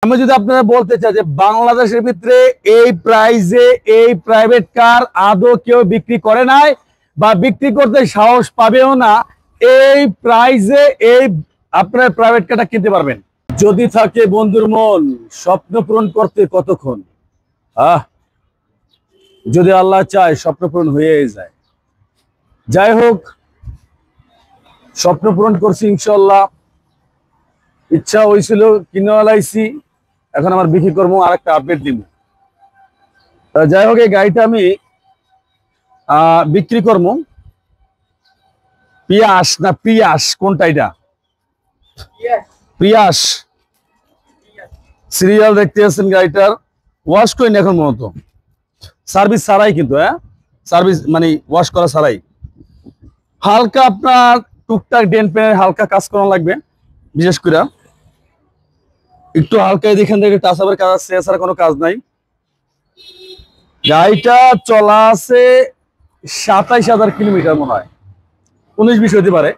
আমি যদি আপনারা বলতে চাই যে বাংলাদেশের ভিতরে এই প্রাইজে এই প্রাইভেট কার আদৌ কেউ বিক্রি করে নাই বা বিক্রি করতে সাহস পাবেও না, এই প্রাইজে এই আপনার প্রাইভেট কারটা কিনতে পারবেন। যদি থাকে বন্ধুর মন স্বপ্ন পূরণ করতে কতক্ষণ, যদি আল্লাহ চায় স্বপ্ন পূরণ হয়ে যায়। যাই হোক, স্বপ্ন পূরণ করছি ইনশাল্লাহ। ইচ্ছা হয়েছিল কিনে লাইছি, এখন আমার বিক্রি করবো, আর একটা আপডেট দিব। যাই হোক, এই গাড়িটা আমি বিক্রি করবো। পিয়াস না প্রিয়াস, কোনটা এটা? প্রিয়াস সিরিয়াল দেখতে আছেন গাড়িটার। ওয়াশ করিনি এখন, মূলত সার্ভিস ছাড়াই, কিন্তু সার্ভিস মানে ওয়াশ করা ছাড়াই। হালকা আপনার টুকটাক ডেন্ট পেনের হালকা কাজ করা লাগবে, বিশেষ করে একটু হালকা এখান থেকে টাচ আপের কাজ আছে, এছাড়া কোনো কাজ নাই। গাড়িটা চলা আছে ২৭,০০০ কিলোমিটার, মনে হয় ১৯-২০ হতে পারে।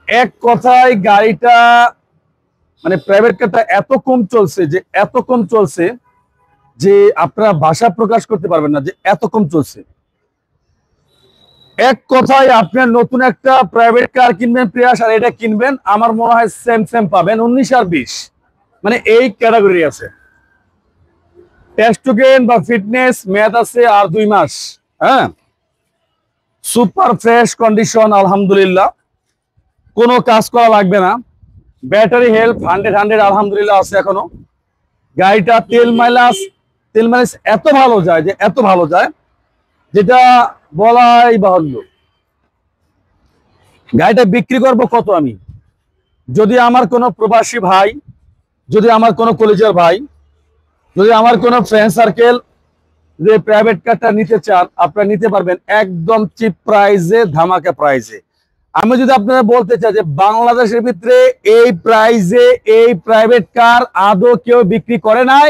এক কথায় গাড়িটা মানে প্রাইভেট কারটা এত কম চলছে যে আপনারা ভাষা প্রকাশ করতে পারবেন না যে এত কম চলছে। এক কথায় আপনার নতুন একটা প্রাইভেট কার কিনবেন প্রিয়াস, আর এটা কিনবেন, আমার মনে হয় সেম পাবেন ১৯ আর ২০, মানে এই ক্যাটাগরি আছে। টেস্ট টোকেন বা ফিটনেস মেয়াদ আছে আর ২ মাস। সুপার ফ্রেশ কন্ডিশন, আলহামদুলিল্লাহ, কোনো কাজ করা লাগবে না। ব্যাটারি হেলথ 100 আলহামদুলিল্লাহ আছে এখনো। গাড়িটা তেল মাইলেজ এত ভালো যায় যেটা বলাই বাহুল্য। গাড়িটা বিক্রি করব কত? আমি যদি আমার কোনো প্রবাসী ভাই, যদি আমার কোনো কলেজের ভাই, যদি আমার কোনো ফ্রেন্ড সার্কেল যে প্রাইভেট কারটা নিতে চান, আপনারা নিতে পারবেন একদম চিপ প্রাইজে, ধামাকা প্রাইজে। আমি যদি আপনারা বলতে চাই যে বাংলাদেশের ভিতরে এই প্রাইজে এই প্রাইভেট কার আদৌ কেউ বিক্রি করে নাই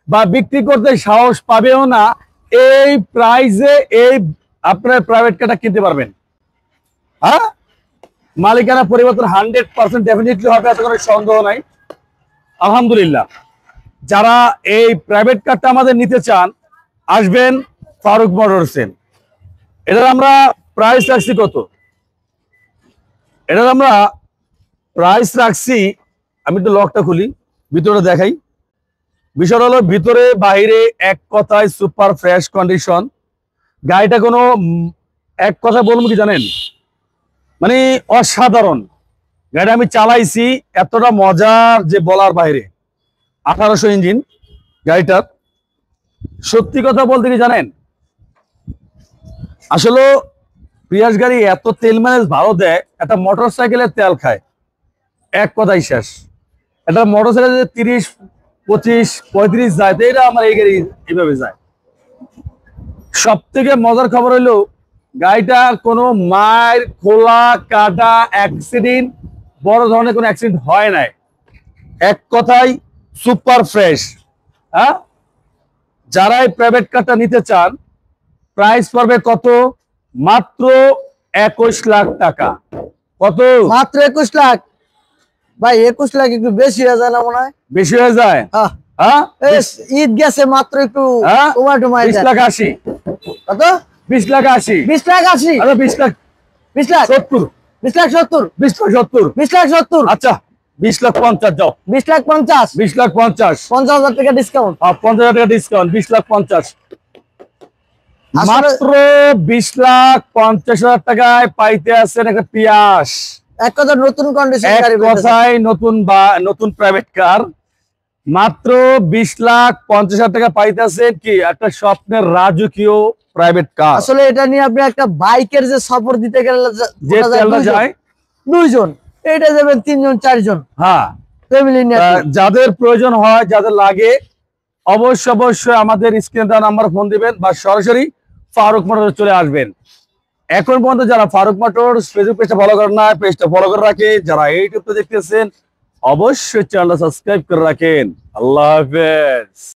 বা বিক্রি করতে সাহস পাবেও না, এই প্রাইজে এই আপনার প্রাইভেট কারটা কিনতে পারবেন। মালিকানা পরিবর্তন 100% ডেফিনেটলি হবে, এত কোনো সন্দেহ নাই। আলহামদুলিল্লাহ, যারা এই প্রাইভেট কারটা আমাদের নিতে চান, আসবেন ফারুক মোটরসে। এটার আমরা প্রাইস রাখছি কত? এটার আমরা প্রাইস রাখছি, আমি একটু লকটা খুলি, ভিতরে দেখাই। বিষয় হলো ভিতরে বাইরে এক কথায় সুপার ফ্রেশ কন্ডিশন। গাড়িটা কোনো এক কথা বলবো কি জানেন, মানে অসাধারণ। গাড়িটা আমি চালাইছি, এতটা মজার যে বলার বাইরে। 1800 ইঞ্জিন গাড়িটার। সত্যি কথা বলতে কি জানেন, আসলে প্রিয়াস গাড়ি এত তেল মাইলেজ ভালো দেয়, একটা মোটর সাইকেলের তেল খায়, এক কথাই শেষ। একটা মোটর সাইকেল 30, 25, 35 যায়, তো এটা আমার এই গাড়ি এইভাবে যায়। সব থেকে মজার খবর হইলো গাড়িটা কোনো মায়ের খোলা কাটা অ্যাক্সিডেন্ট, বড় ধরনের কোনো অ্যাক্সিডেন্ট হয় নাই। এক কথায় সুপার ফ্রেশ। যারা এই প্রাইভেট কারটা নিতে চান, প্রাইস পড়বে কত? মাত্র 21 লাখ টাকা। কত? মাত্র 21 লাখ। ভাই 21 লাখ একটু বেশি হয়ে যায় না? মনে হয় বেশি হয়ে যায়। ঈদ গেছে মাত্র, একটু 20 লাখ 80। কত? 20 লাখ 80। 20 লাখ 80। 20 লাখ 70। 20 লাখ 70। 20 লাখ 70। 20 লাখ 70। আচ্ছা, 20 লাখ 50 যাও। 20 লাখ 50। 20 লাখ 50। 50,000 টাকা ডিসকাউন্ট। 50,000 টাকা ডিসকাউন্ট, 20 লাখ 50। মাত্র 20 লাখ 50,000 টাকায় পাইতে আছেন একটা পিয়াস। এক কথা নতুন কন্ডিশন গাড়ি, এক কথায় নতুন প্রাইভেট কার। মাত্র 20 লাখ 50,000 টাকা পাইতে আছেন কি একটা স্বপ্নের রাজকীয় প্রাইভেট কার। আসলে এটা নিয়ে আপনি একটা বাইকের যে সফর দিতে গেলে যে তেলটা যায় 2 জন, এটা যাবেন 3 জন 4 জন। ফ্যামিলি নিয়ে যাদের প্রয়োজন হয়, যাদের লাগে, অবশ্যই আমাদের স্ক্রিনে দেওয়া নাম্বার ফোন দিবেন বা সরাসরি ফারুক মোটরস চলে আসবেন। এখন পর্যন্ত যারা ফারুক মোটরস ফেসবুক পেজটা ফলো করেন না, পেজটা ফলো করে রাখে। যারা ইউটিউবে দেখতেছেন, অবশ্যই চ্যানেলটা সাবস্ক্রাইব করে রাখেন। আল্লাহ হাফেজ।